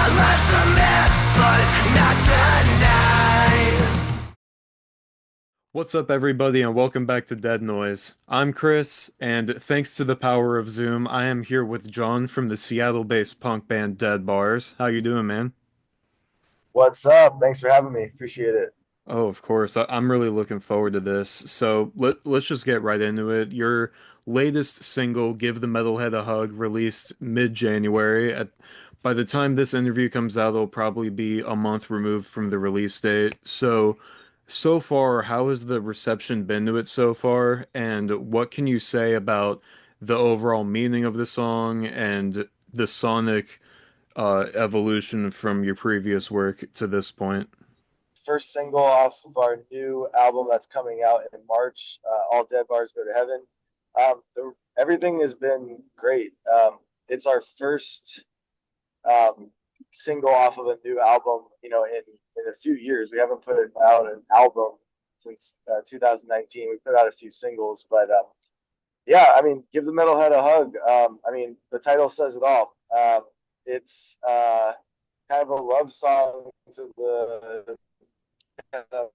life's a mess, but not tonight. What's up, everybody, and welcome back to Dead Noise. I'm Chris, and thanks to the power of Zoom, I am here with John from the Seattle-based punk band Dead Bars. How you doing, man? What's up? Thanks for having me. Appreciate it. Oh, of course. I'm really looking forward to this. So let's just get right into it. Your latest single, "Give the Metalhead a Hug," released mid-January. By the time this interview comes out, it'll probably be a month removed from the release date. So far, how has the reception been to it so far? And what can you say about the overall meaning of the song and the sonic evolution from your previous work to this point? First single off of our new album that's coming out in March, All Dead Bars Go to Heaven. Everything has been great. It's our first um, single off of a new album, in a few years. We haven't put out an album since 2019. We put out a few singles, but yeah, I mean, give the metalhead a hug. I mean, the title says it all. It's kind of a love song to the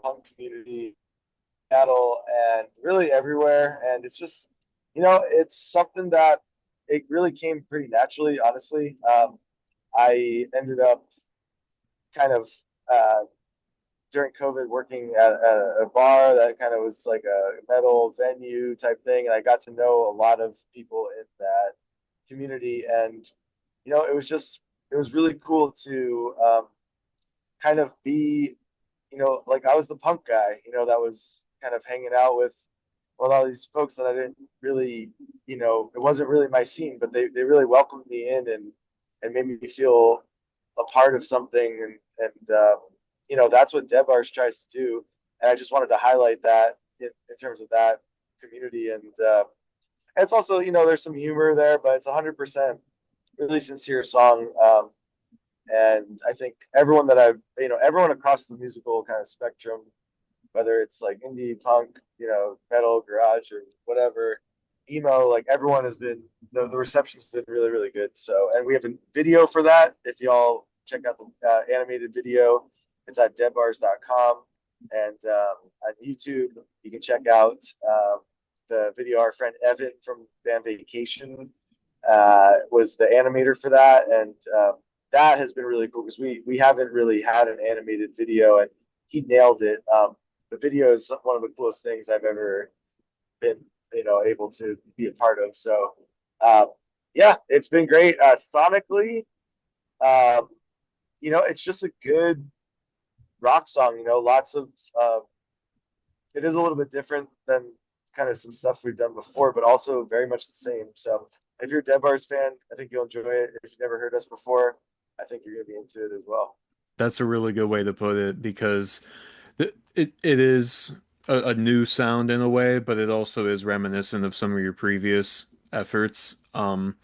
punk community, Seattle, and really everywhere. And it's just, it's something that it really came pretty naturally, honestly. I ended up kind of uh, during COVID working at a bar that kind of was like a metal venue type thing, and I got to know a lot of people in that community, and it was really cool to kind of be, like I was the punk guy, that was kind of hanging out with all these folks that I didn't really, it wasn't really my scene, but they really welcomed me in and made me feel a part of something. And that's what Dead Bars tries to do. And I just wanted to highlight that in terms of that community. And it's also, there's some humor there, but it's 100% really sincere song. And I think everyone that everyone across the musical kind of spectrum, whether it's like indie, punk, metal, garage, or whatever, emo, like everyone has been, the reception's been really, really good. So, and we have a video for that. If y'all check out the animated video, it's at deadbars.com. And on YouTube, you can check out the video. Our friend Evan from Band Vacation was the animator for that. And that has been really cool because we haven't really had an animated video, and he nailed it. The video is one of the coolest things I've ever been, able to be a part of. So, uh, yeah, it's been great. Sonically, um, it's just a good rock song. Lots of it is a little bit different than kind of some stuff we've done before, but also very much the same. So, if you're a Dead Bars fan, I think you'll enjoy it. If you've never heard us before, I think you're gonna be into it as well. That's a really good way to put it because it is a new sound in a way, but it also is reminiscent of some of your previous efforts. I'm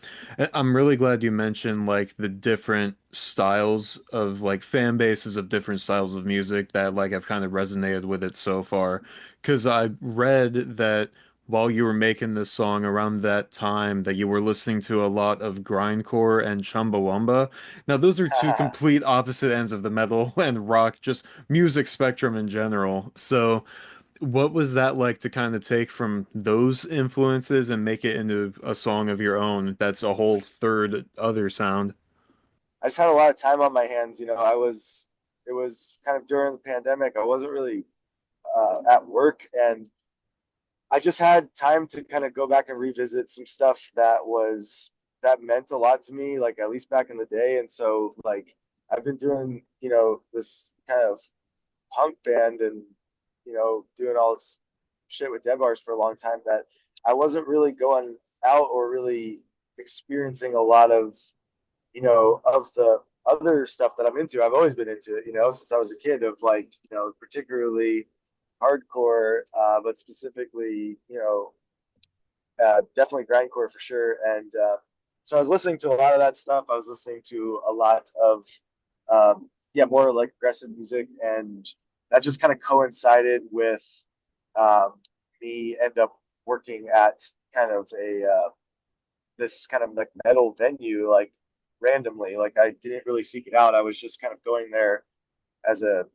really glad you mentioned like the different styles of like fan bases of different styles of music that like have kind of resonated with it so far. Because I read that while you were making this song around that time that you were listening to a lot of grindcore and chumbawamba. Now those are two complete opposite ends of the metal and rock, just music spectrum in general. So what was that like to kind of take from those influences and make it into a song of your own that's a whole third other sound? I just had a lot of time on my hands. It was kind of during the pandemic. I wasn't really at work, and I just had time to kind of go back and revisit some stuff that meant a lot to me, like at least back in the day. And so, like, I've been doing, this kind of punk band and, doing all this shit with Dead Bars for a long time that I wasn't really going out or really experiencing a lot of, of the other stuff that I'm into. I've always been into it, since I was a kid, of like, particularly hardcore, but specifically, definitely grindcore for sure. And so I was listening to a lot of that stuff. I was listening to a lot of, yeah, more like aggressive music, and that just kind of coincided with um, me end up working at kind of a this kind of like metal venue, like randomly. Like I didn't really seek it out. I was just kind of going there as a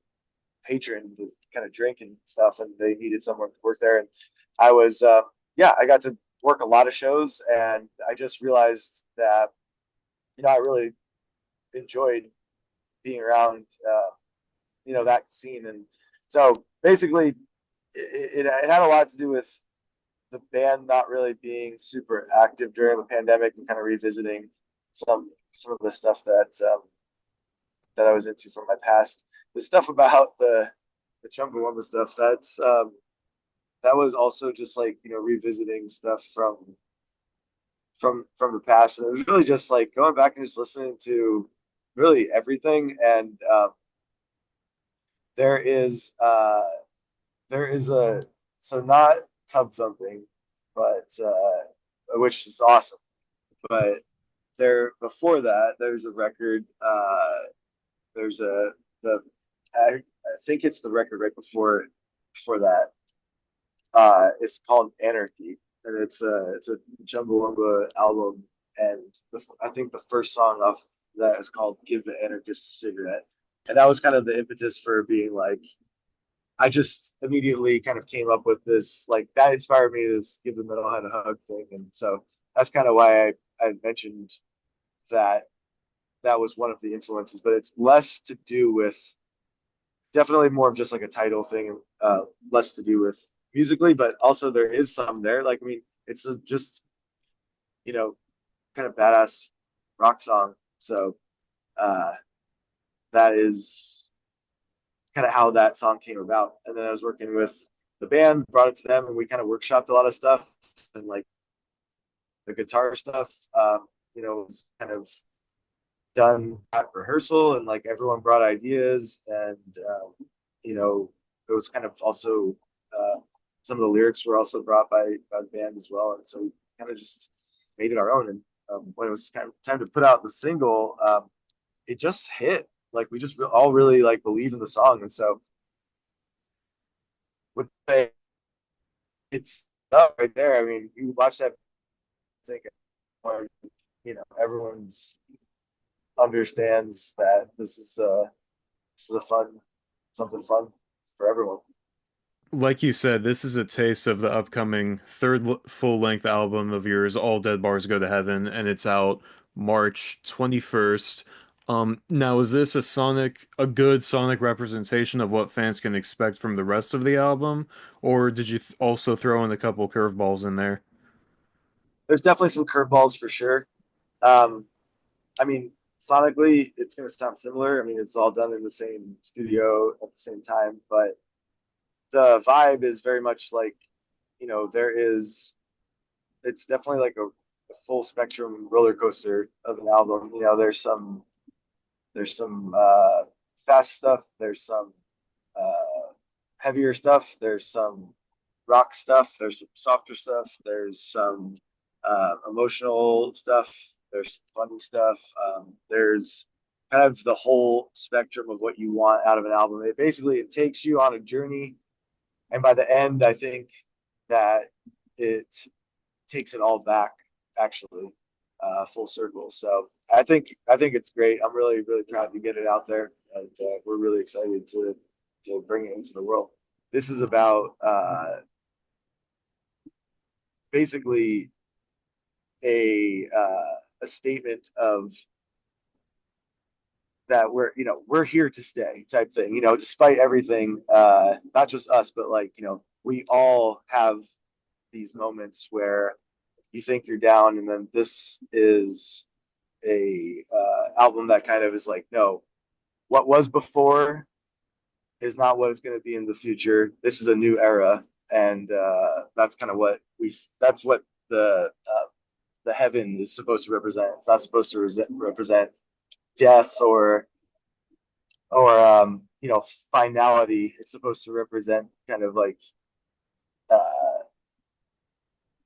patron to kind of drink and stuff, and they needed someone to work there. And I was, yeah, I got to work a lot of shows, and I just realized that, I really enjoyed being around, that scene. And so basically, it had a lot to do with the band not really being super active during the pandemic and kind of revisiting some of the stuff that I was into from my past. The stuff about the Chumbawamba stuff, that was also just like, revisiting stuff from the past. And it was really just like going back and just listening to really everything. And there is there is a so not tub thumping, but which is awesome. But there before that, there's a record. There's a the I think it's the record right before that. It's called Anarchy, and it's a Chumbawamba album, and I think the first song off that is called "Give the Anarchist a Cigarette," and that was kind of the impetus for being like, I just immediately kind of came up with this, like that inspired me to give the Metalhead a hug thing, and so that's kind of why I mentioned that that was one of the influences, but it's less to do with, definitely more of just like a title thing, less to do with musically, but also there is some there. Like, I mean, it's just, you know, kind of badass rock song. So uh, that is kind of how that song came about. And then I was working with the band, brought it to them, and we kind of workshopped a lot of stuff, and like the guitar stuff, was kind of done at rehearsal, and like everyone brought ideas, and it was kind of also uh, some of the lyrics were also brought by the band as well, and so we kind of just made it our own. And when it was kind of time to put out the single, it just hit. Like we just all really like believe in the song, and so with it's up right there. I mean, you watch that thing, everyone's understands that this is a fun something fun for everyone. Like you said, this is a taste of the upcoming full-length album of yours, All Dead Bars Go to Heaven, and it's out March 21st. Now is this a good sonic representation of what fans can expect from the rest of the album, or did you also throw in a couple curveballs in there? There's definitely some curveballs for sure. Um, I mean, sonically, it's going to sound similar. I mean, it's all done in the same studio at the same time, but the vibe is very much like, there is. It's definitely like a full spectrum roller coaster of an album. There's some fast stuff. There's some heavier stuff. There's some rock stuff. There's some softer stuff. There's some emotional stuff. There's some funny stuff. There's kind of the whole spectrum of what you want out of an album. It takes you on a journey, and by the end, I think that it takes it all back actually, full circle. So I think it's great. I'm really really proud to get it out there, and we're really excited to bring it into the world. This is about basically a statement of that we're here to stay type thing. Despite everything, not just us, but like we all have these moments where you think you're down, and then this is a album that kind of is like, no, what was before is not what it's going to be in the future. This is a new era, and that's kind of what that's what the heaven is supposed to represent. It's not supposed to represent death or finality. It's supposed to represent kind of like uh,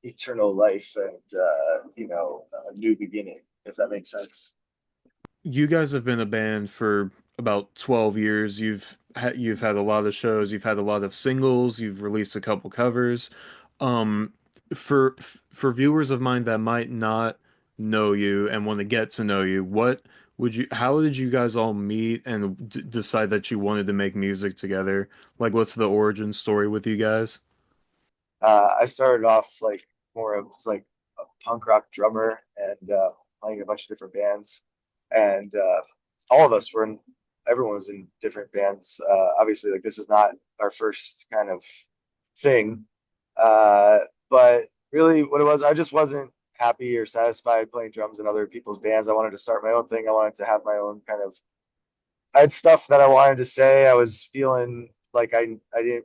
eternal life and a new beginning, if that makes sense. You guys have been a band for about 12 years. You've had a lot of shows, you've had a lot of singles, you've released a couple covers. Um for viewers of mine that might not know you and want to get to know you, how did you guys all meet and d decide that you wanted to make music together? Like, what's the origin story with you guys? I started off like more of like a punk rock drummer and playing a bunch of different bands, and all of us were in. Everyone was in different bands. Obviously, like this is not our first kind of thing, uh, but really, what it was, I just wasn't happy or satisfied playing drums in other people's bands. I wanted to start my own thing. I wanted to have my own kind of. I had stuff that I wanted to say. I was feeling like I didn't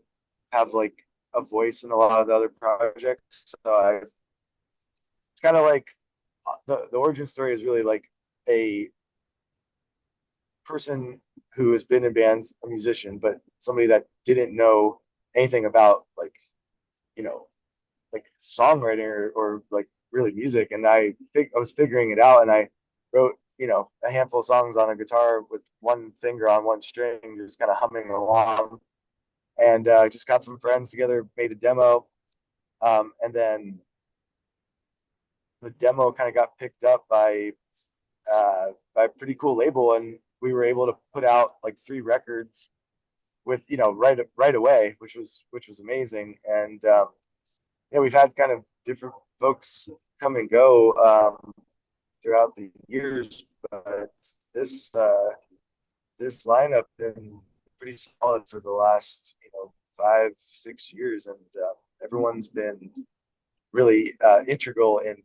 have like a voice in a lot of the other projects. So it's kind of like the origin story is really like a person who has been in bands, a musician, but somebody that didn't know anything about like, you know, like songwriting or like really music. And I was figuring it out and I wrote, a handful of songs on a guitar with one finger on one string, just kind of humming along. And just got some friends together, made a demo. And then the demo kind of got picked up by a pretty cool label, and we were able to put out like 3 records with right away, which was amazing. And we've had kind of different folks come and go throughout the years, but this uh, this lineup been pretty solid for the last 5 6 years, and everyone's been really integral in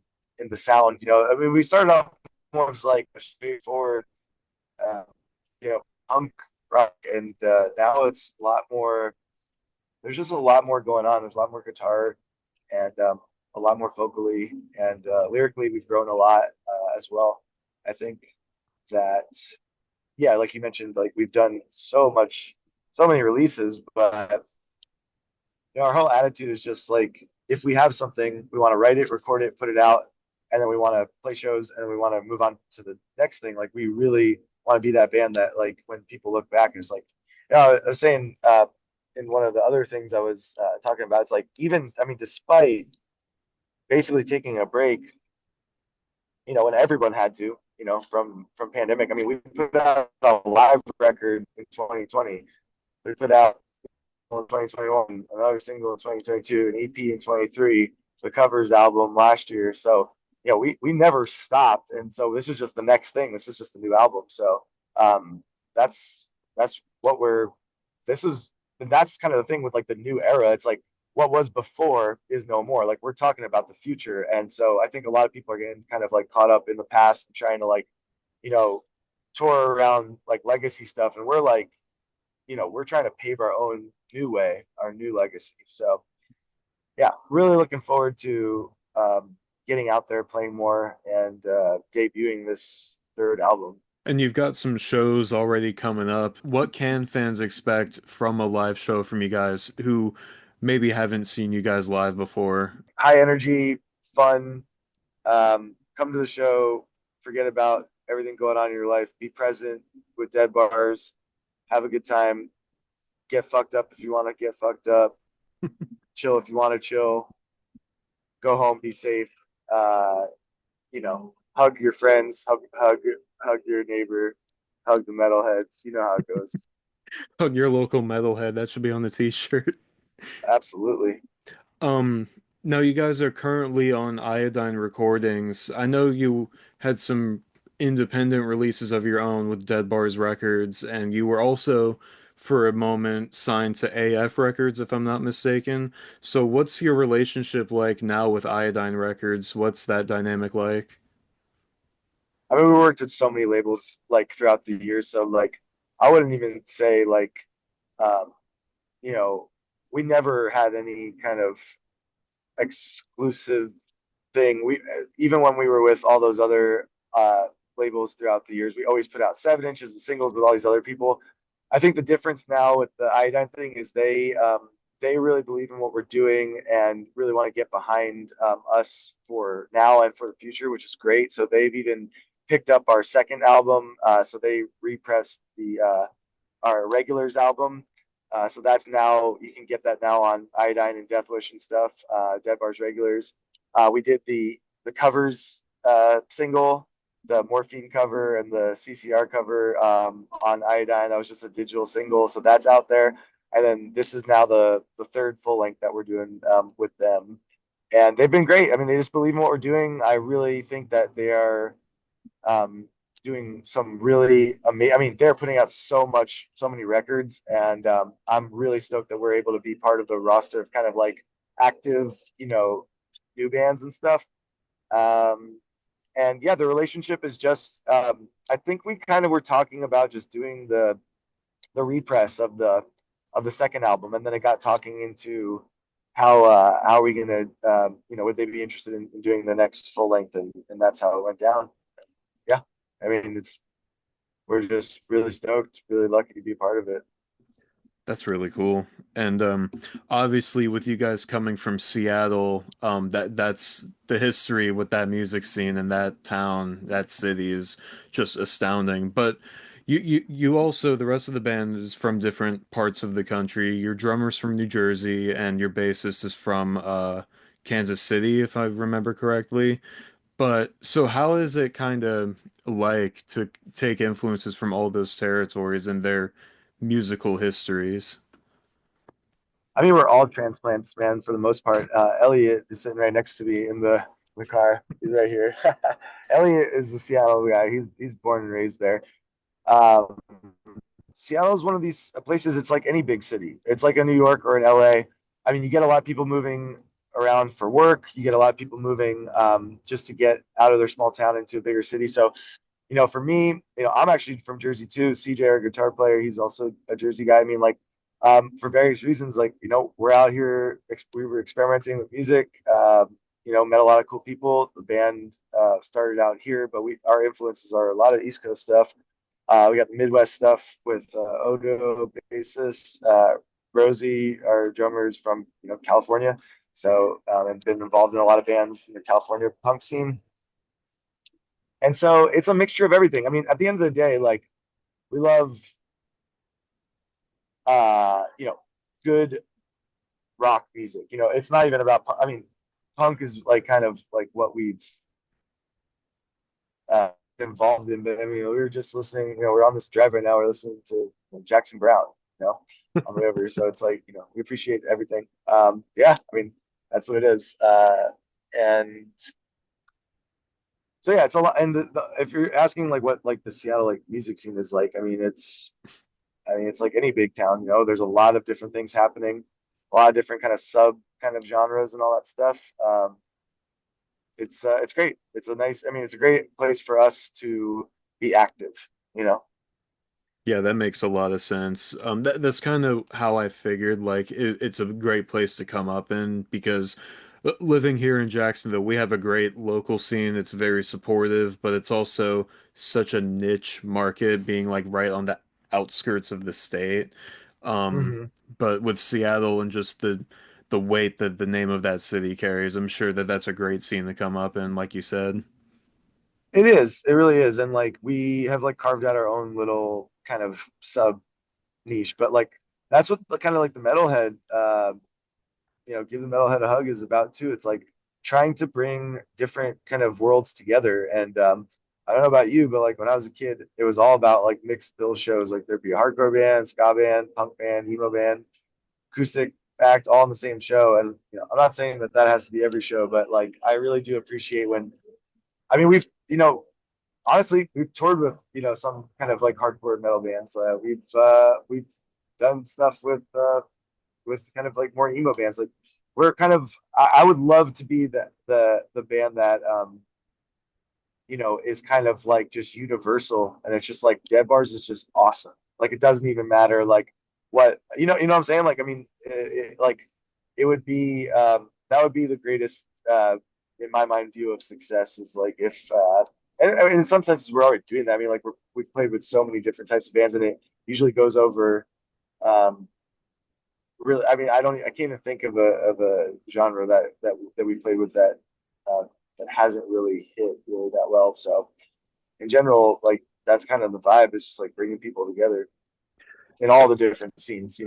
the sound. I mean, we started off more as like a straightforward, uh, punk rock, and now it's a lot more. There's just a lot more going on. There's a lot more guitar and a lot more vocally and lyrically. We've grown a lot as well. I think that yeah, like you mentioned, like we've done so many releases, but our whole attitude is just like if we have something, we want to write it, record it, put it out, and then we want to play shows, and then we want to move on to the next thing. Like we really want to be that band that like when people look back, it's like, I was saying in one of the other things I was talking about, it's like even I mean, despite basically taking a break, when everyone had to, from pandemic. I mean, we put out a live record in 2020. We put out in 2021, another single in 2022, an EP in 23, the covers album last year. So, we never stopped. And so this is just the next thing. This is just the new album. So that's that's what this is, and that's kind of the thing with like the new era. It's like what was before is no more. Like we're talking about the future. And so I think a lot of people are getting kind of like caught up in the past and trying to like, you know, tour around like legacy stuff. And we're like, we're trying to pave our own new way, our new legacy. So yeah, really looking forward to getting out there, playing more, and debuting this third album. And you've got some shows already coming up. What can fans expect from a live show from you guys who maybe haven't seen you guys live before? High energy, fun. Come to the show, forget about everything going on in your life, be present with Dead Bars, have a good time, get fucked up if you want to get fucked up, chill if you want to chill, go home, be safe. Hug your friends, hug your neighbor, hug the metalheads. You know how it goes. On your local metalhead, that should be on the t-shirt. Absolutely. Um, Now you guys are currently on Iodine Recordings. I know you had some independent releases of your own with Dead Bars Records, and you were also, for a moment, signed to AF Records, if I'm not mistaken. So what's your relationship like now with Iodine Records? What's that dynamic like? I mean, we worked with so many labels like throughout the years, so like I wouldn't even say like, um, you know, we never had any kind of exclusive thing. We even when we were with all those other labels throughout the years, we always put out 7 inches and singles with all these other people. I think the difference now with the Iodine thing is they really believe in what we're doing and really want to get behind us for now and for the future, which is great. So they've even picked up our second album. So they repressed the our regulars album. So that's now you can get that now on Iodine and Deathwish and stuff. Dead Bars regulars. We did the covers single, the Morphine cover and the CCR cover on Iodine. That was just a digital single, so that's out there. And then this is now the third full length that we're doing with them, and they've been great. I mean, they just believe in what we're doing. I really think that they are um, doing some really amazing. I mean, they're putting out so many records, and I'm really stoked that we're able to be part of the roster of kind of like active, new bands and stuff. Um, and yeah, the relationship is just. I think we kind of were talking about just doing the repress of the second album, and then it got talking into how are we gonna would they be interested in doing the next full length, and that's how it went down. Yeah, I mean it's we're just really stoked, really lucky to be part of it. That's really cool. And obviously with you guys coming from Seattle, that's the history with that music scene and that town, that city is just astounding. But you also the rest of the band is from different parts of the country. Your drummer's from New Jersey and your bassist is from Kansas City, if I remember correctly. But so how is it kind of like to take influences from all those territories and their musical histories? I mean, we're all transplants, man, for the most part. Elliot is sitting right next to me in the car. He's right here. Elliot is a Seattle guy. He's born and raised there. Um, Seattle is one of these places. It's like any big city. It's like a New York or an LA. I mean, you get a lot of people moving around for work. You get a lot of people moving just to get out of their small town into a bigger city. So, for me, I'm actually from Jersey too. CJ, our guitar player, he's also a Jersey guy. I mean, like, for various reasons, like, we're out here. We were experimenting with music. Met a lot of cool people. The band started out here, but our influences are a lot of East Coast stuff. We got the Midwest stuff with Odo, bassist, Rosie, our drummers from California. So and been involved in a lot of bands in the California punk scene. And so it's a mixture of everything. I mean, at the end of the day, like we love good rock music. It's not even about I mean, punk is like kind of like what we've involved in. But I mean, we were just listening. We're on this drive right now. We're listening to Jackson Brown. You know, on the way over. So it's like we appreciate everything. Yeah, I mean, that's what it is. And so yeah, it's a lot. And if you're asking like what like the Seattle like music scene is like, I mean, it's like any big town. There's a lot of different things happening, a lot of different kind of sub kind of genres and all that stuff. It's great. It's a nice. I mean, it's a great place for us to be active. You know. Yeah, that makes a lot of sense. That's kind of how I figured. Like, it's a great place to come up in because living here in Jacksonville, we have a great local scene. It's very supportive, but it's also such a niche market, being like right on the outskirts of the state. Um, Hmm. but with Seattle and just the weight that the name of that city carries, I'm sure that that's a great scene to come up in, like you said. It is. It really is. And like we have like carved out our own little kind of sub niche, but like that's what the kind of like the metalhead give the metalhead a hug is about too. It's like trying to bring different kind of worlds together. And I don't know about you, but like when I was a kid, it was all about like mixed bill shows. Like there'd be a hardcore band, ska band, punk band, emo band, acoustic act, all in the same show. And I'm not saying that that has to be every show, but like I really do appreciate when. I mean, honestly, we've toured with some kind of like hardcore metal bands. We've done stuff with kind of like more emo bands. Like we're kind of I would love to be the band that is kind of like just universal, and it's just like Dead Bars is just awesome. Like it doesn't even matter like what what I'm saying. Like I mean, like it would be that would be the greatest in my mind view of success is like if and I mean, in some senses we're already doing that. I mean, like we've played with so many different types of bands, and it usually goes over um, really. I mean, I can't even think of a genre that we played with uh, that hasn't really hit really that well. So in general, like that's kind of the vibe. It's just like bringing people together in all the different scenes.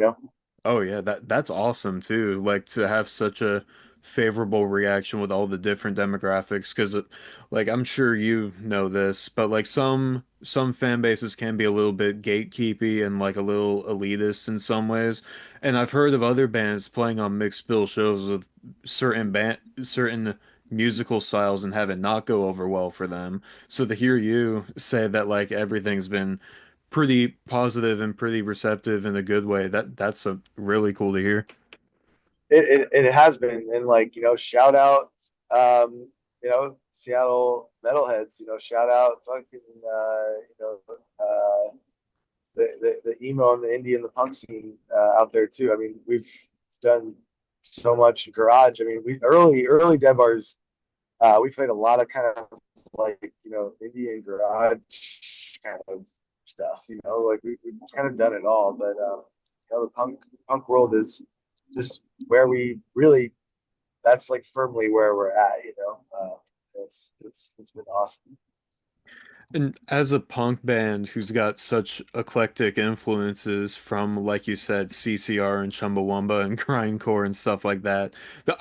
Oh yeah, that's awesome too. Like to have such a favorable reaction with all the different demographics because like I'm sure you know this, but like some fan bases can be a little bit gatekeepy and like a little elitist in some ways. And I've heard of other bands playing on mixed bill shows with certain musical styles and have it not go over well for them. So to hear you say that like everything's been pretty positive and pretty receptive in a good way, that's a really cool to hear. It has been, and like shout out, Seattle Metalheads. Shout out fucking the emo and the indie and the punk scene out there too. I mean, we've done so much garage. I mean, we early dev bars. We played a lot of kind of like Indian garage kind of stuff. Like we've kind of done it all. But the punk world is just where we really. That's like firmly where we're at. It's been awesome. And as a punk band who's got such eclectic influences from, like you said, CCR and Chumbawamba and grindcore and stuff like that,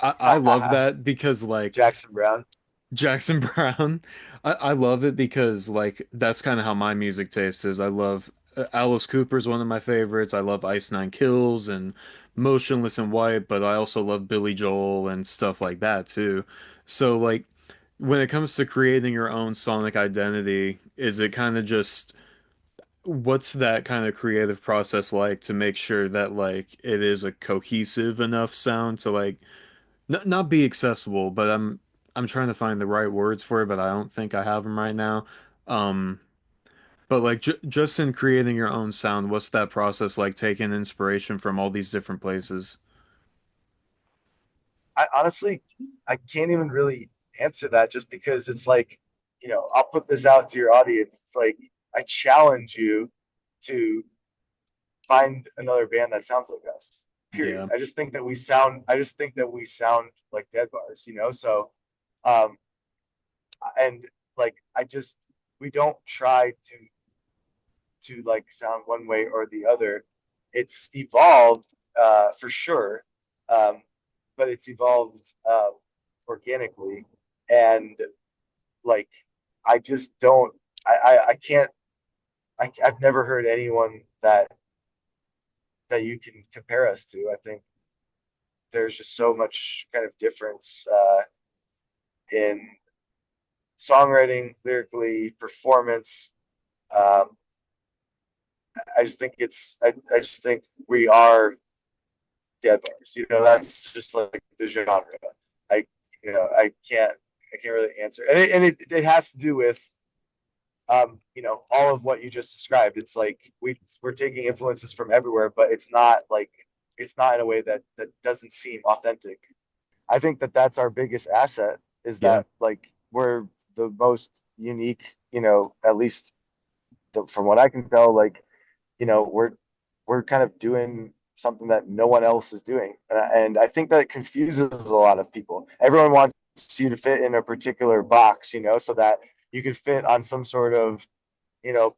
I love that because like Jackson Brown. Jackson Brown. I love it because like that's kind of how my music taste is. I love Alice Cooper's one of my favorites. I love Ice Nine Kills and Motionless in White, but I also love Billy Joel and stuff like that too. So like when it comes to creating your own sonic identity, is it kind of just what's that kind of creative process like to make sure that like it is a cohesive enough sound to like not be accessible, but I'm trying to find the right words for it, but I don't think I have them right now. Um, but like j just in creating your own sound, what's that process like taking inspiration from all these different places? I honestly, I can't even really answer that just because it's like, I'll put this out to your audience. It's like I challenge you to find another band that sounds like us. Period. Yeah. I just think that we sound like Dead Bars. So, um, and like we don't try to like sound one way or the other. It's evolved for sure, um, but it's evolved organically, and like I just don't. I can't. I've never heard anyone that you can compare us to. I think there's just so much kind of difference in songwriting, lyrically, performance. Um, I just think we are dead bars. That's just like the genre. I I can't really answer, and it has to do with all of what you just described. It's like we're taking influences from everywhere, but it's not in a way that doesn't seem authentic. I think that that's our biggest asset is Yeah. that like we're the most unique, at least from what I can tell, like we're kind of doing something that no one else is doing, and I think that confuses a lot of people. Everyone wants you to fit in a particular box, so that you can fit on some sort of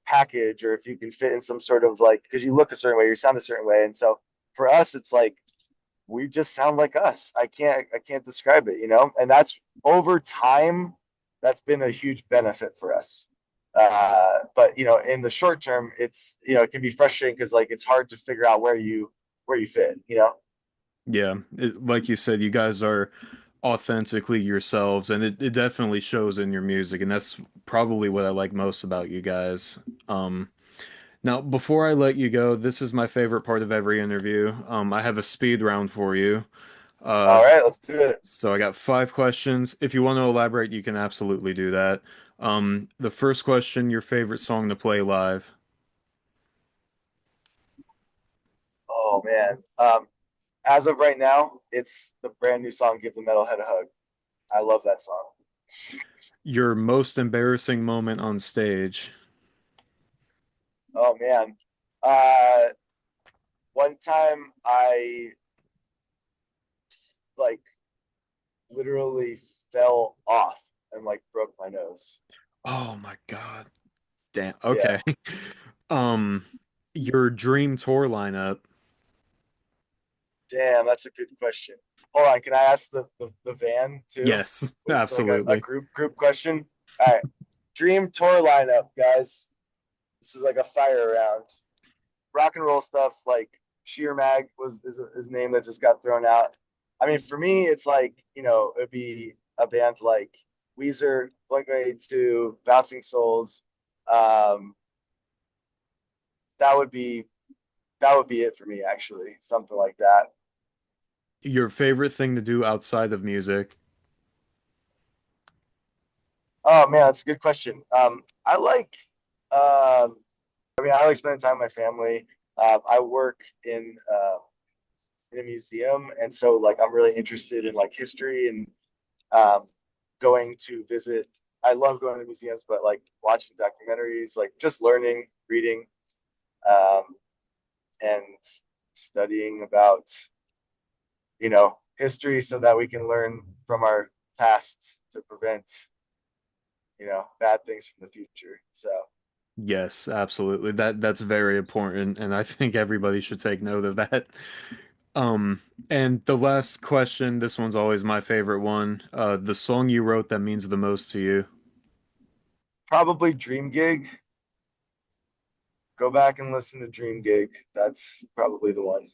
package, or if you can fit in some sort of like because you look a certain way, you sound a certain way, and so for us, it's like we just sound like us. I can't describe it, and that's over time. That's been a huge benefit for us. But in the short term, it can be frustrating because like it's hard to figure out where you fit. Yeah. Like you said, you guys are authentically yourselves, and it definitely shows in your music, and that's probably what I like most about you guys. Um, Now, before I let you go, this is my favorite part of every interview. I have a speed round for you. Uh, All right, let's do it. so I got 5 questions. If you want to elaborate, you can absolutely do that. The first question, your favorite song to play live. Oh man. As of right now, it's the brand new song "Give the Metalhead a Hug." I love that song. Your most embarrassing moment on stage. Oh man. Uh, One time I like literally fell off and like broke my nose. Oh my God. Damn. Yeah. Okay. Um, your dream tour lineup. Damn, that's a good question. hold on, can I ask the van too? Yes, Like a absolutely. group question. All right. Dream tour lineup, guys. This is like a fire round. Rock and roll stuff like Sheer Mag is a name that just got thrown out. I mean, for me, it's like, it'd be a band like Weezer, Blink-182, Bouncing Souls. Um, that would be it for me, actually. Something like that. Your favorite thing to do outside of music? Oh man, that's a good question. I like I mean, I like spending time with my family. I work in a museum, and so like I'm really interested in like history and um, going to visit. I love going to museums, but like watching documentaries, like just learning, reading, um, and studying about history so that we can learn from our past to prevent bad things from the future. So Yes, absolutely. That's very important, and I think everybody should take note of that. Um, and the last question, this one's always my favorite one. The song you wrote that means the most to you. probably Dream Gig. Go back and listen to Dream Gig. That's probably the one.